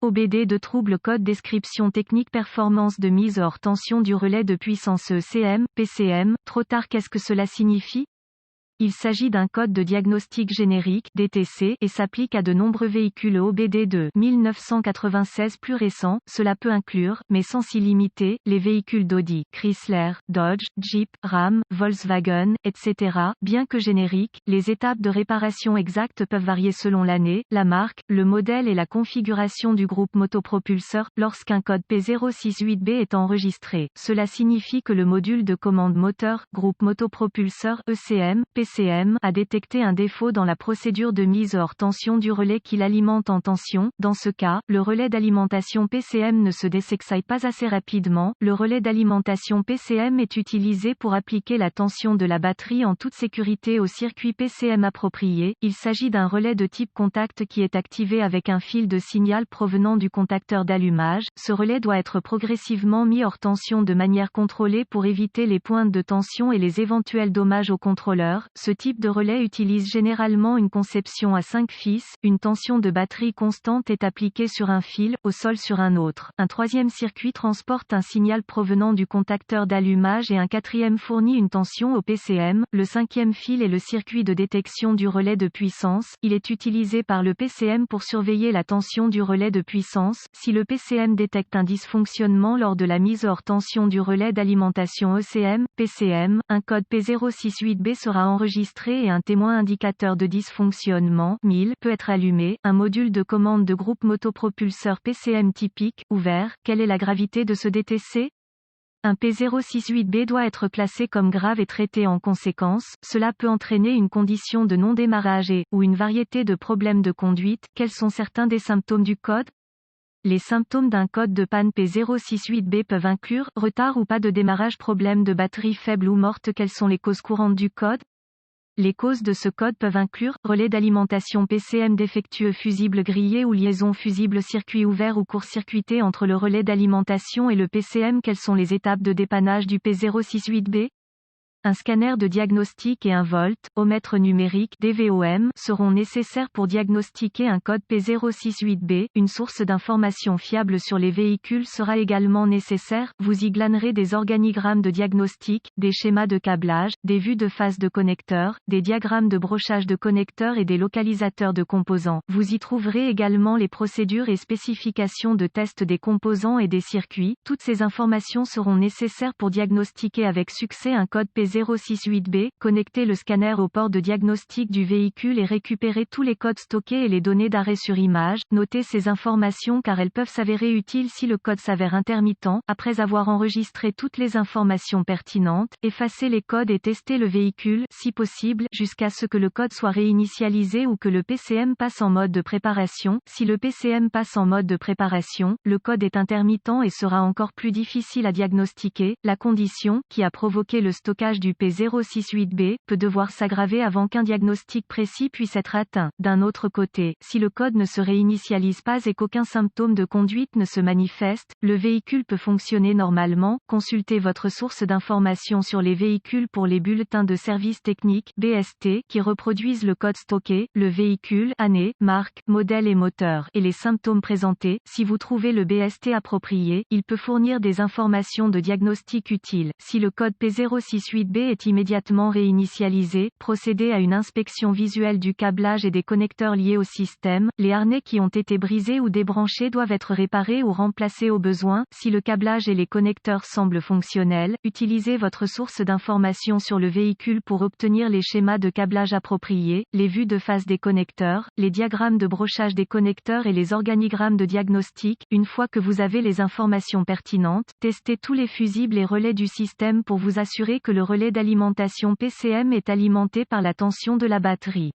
OBD de trouble code description technique performance de mise hors tension du relais de puissance ECM, PCM, trop tard qu'est-ce que cela signifie? Il s'agit d'un code de diagnostic générique (DTC) et s'applique à de nombreux véhicules OBD de 1996 plus récents. Cela peut inclure, mais sans s'y limiter, les véhicules d'Audi, Chrysler, Dodge, Jeep, Ram, Volkswagen, etc. Bien que génériques, les étapes de réparation exactes peuvent varier selon l'année, la marque, le modèle et la configuration du groupe motopropulseur. Lorsqu'un code P068B est enregistré, cela signifie que le module de commande moteur, groupe motopropulseur ECM, PCM, a détecté un défaut dans la procédure de mise hors tension du relais qui l'alimente en tension. Dans ce cas, le relais d'alimentation PCM ne se désexcite pas assez rapidement. Le relais d'alimentation PCM est utilisé pour appliquer la tension de la batterie en toute sécurité au circuit PCM approprié. Il s'agit d'un relais de type contact qui est activé avec un fil de signal provenant du contacteur d'allumage. Ce relais doit être progressivement mis hors tension de manière contrôlée pour éviter les pointes de tension et les éventuels dommages au contrôleur. Ce type de relais utilise généralement une conception à 5 fils, une tension de batterie constante est appliquée sur un fil, au sol sur un autre. Un troisième circuit transporte un signal provenant du contacteur d'allumage et un quatrième fournit une tension au PCM. Le cinquième fil est le circuit de détection du relais de puissance. Il est utilisé par le PCM pour surveiller la tension du relais de puissance. Si le PCM détecte un dysfonctionnement lors de la mise hors tension du relais d'alimentation ECM, PCM, un code P068B sera enregistré et un témoin indicateur de dysfonctionnement 1000 peut être allumé. Un module de commande de groupe motopropulseur PCM typique, ouvert. Quelle est la gravité de ce DTC? Un P068B doit être classé comme grave et traité en conséquence. Cela peut entraîner une condition de non-démarrage ou une variété de problèmes de conduite. Quels sont certains des symptômes du code? Les symptômes d'un code de panne P068B peuvent inclure retard ou pas de démarrage, problème de batterie faible ou morte. Quelles sont les causes courantes du code? Les causes de ce code peuvent inclure relais d'alimentation PCM défectueux, fusible grillé ou liaison fusible, circuit ouvert ou court-circuité entre le relais d'alimentation et le PCM. Quelles sont les étapes de dépannage du P068B? Un scanner de diagnostic et un voltmètre numérique (DVOM) seront nécessaires pour diagnostiquer un code P068B. Une source d'information fiable sur les véhicules sera également nécessaire. Vous y glanerez des organigrammes de diagnostic, des schémas de câblage, des vues de phase de connecteurs, des diagrammes de brochage de connecteurs et des localisateurs de composants. Vous y trouverez également les procédures et spécifications de test des composants et des circuits. Toutes ces informations seront nécessaires pour diagnostiquer avec succès un code P068B. Connectez le scanner au port de diagnostic du véhicule et récupérez tous les codes stockés et les données d'arrêt sur image. Notez ces informations car elles peuvent s'avérer utiles si le code s'avère intermittent. Après avoir enregistré toutes les informations pertinentes, effacez les codes et testez le véhicule, si possible, jusqu'à ce que le code soit réinitialisé ou que le PCM passe en mode de préparation. Si le PCM passe en mode de préparation, le code est intermittent et sera encore plus difficile à diagnostiquer. La condition, qui a provoqué le stockage du P068B, peut devoir s'aggraver avant qu'un diagnostic précis puisse être atteint. D'un autre côté, si le code ne se réinitialise pas et qu'aucun symptôme de conduite ne se manifeste, le véhicule peut fonctionner normalement. Consultez votre source d'information sur les véhicules pour les bulletins de service technique (BST) qui reproduisent le code stocké, le véhicule, année, marque, modèle et moteur, et les symptômes présentés. Si vous trouvez le BST approprié, il peut fournir des informations de diagnostic utiles. Si le code P068B est immédiatement réinitialisé, procédez à une inspection visuelle du câblage et des connecteurs liés au système. Les harnais qui ont été brisés ou débranchés doivent être réparés ou remplacés au besoin. Si le câblage et les connecteurs semblent fonctionnels, utilisez votre source d'information sur le véhicule pour obtenir les schémas de câblage appropriés, les vues de phase des connecteurs, les diagrammes de brochage des connecteurs et les organigrammes de diagnostic. Une fois que vous avez les informations pertinentes, testez tous les fusibles et relais du système pour vous assurer que le relais d'alimentation PCM est alimenté par la tension de la batterie.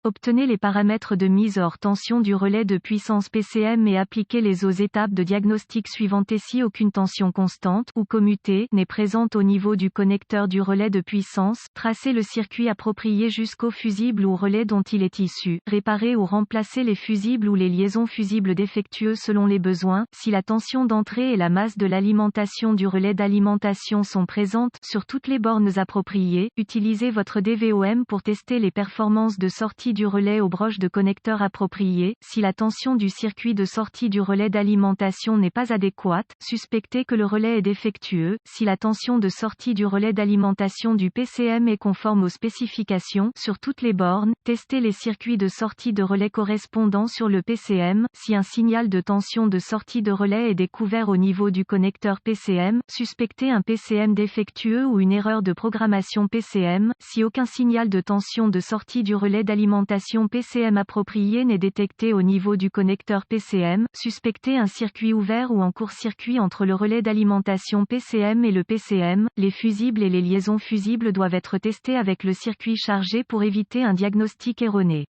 Obtenez les paramètres de mise hors tension du relais de puissance PCM et appliquez-les aux étapes de diagnostic suivantes. Et si aucune tension constante ou commutée n'est présente au niveau du connecteur du relais de puissance, tracez le circuit approprié jusqu'au fusible ou relais dont il est issu. Réparez ou remplacez les fusibles ou les liaisons fusibles défectueuses selon les besoins. Si la tension d'entrée et la masse de l'alimentation du relais d'alimentation sont présentes sur toutes les bornes appropriées, utilisez votre DVOM pour tester les performances de sortie du relais aux broches de connecteurs appropriées. Si la tension du circuit de sortie du relais d'alimentation n'est pas adéquate, suspectez que le relais est défectueux. Si la tension de sortie du relais d'alimentation du PCM est conforme aux spécifications, sur toutes les bornes, testez les circuits de sortie de relais correspondants sur le PCM. Si un signal de tension de sortie de relais est découvert au niveau du connecteur PCM, suspectez un PCM défectueux ou une erreur de programmation PCM. Si aucun signal de tension de sortie du relais d'alimentation PCM approprié n'est détecté au niveau du connecteur PCM, suspectez un circuit ouvert ou en court-circuit entre le relais d'alimentation PCM et le PCM. Les fusibles et les liaisons fusibles doivent être testés avec le circuit chargé pour éviter un diagnostic erroné.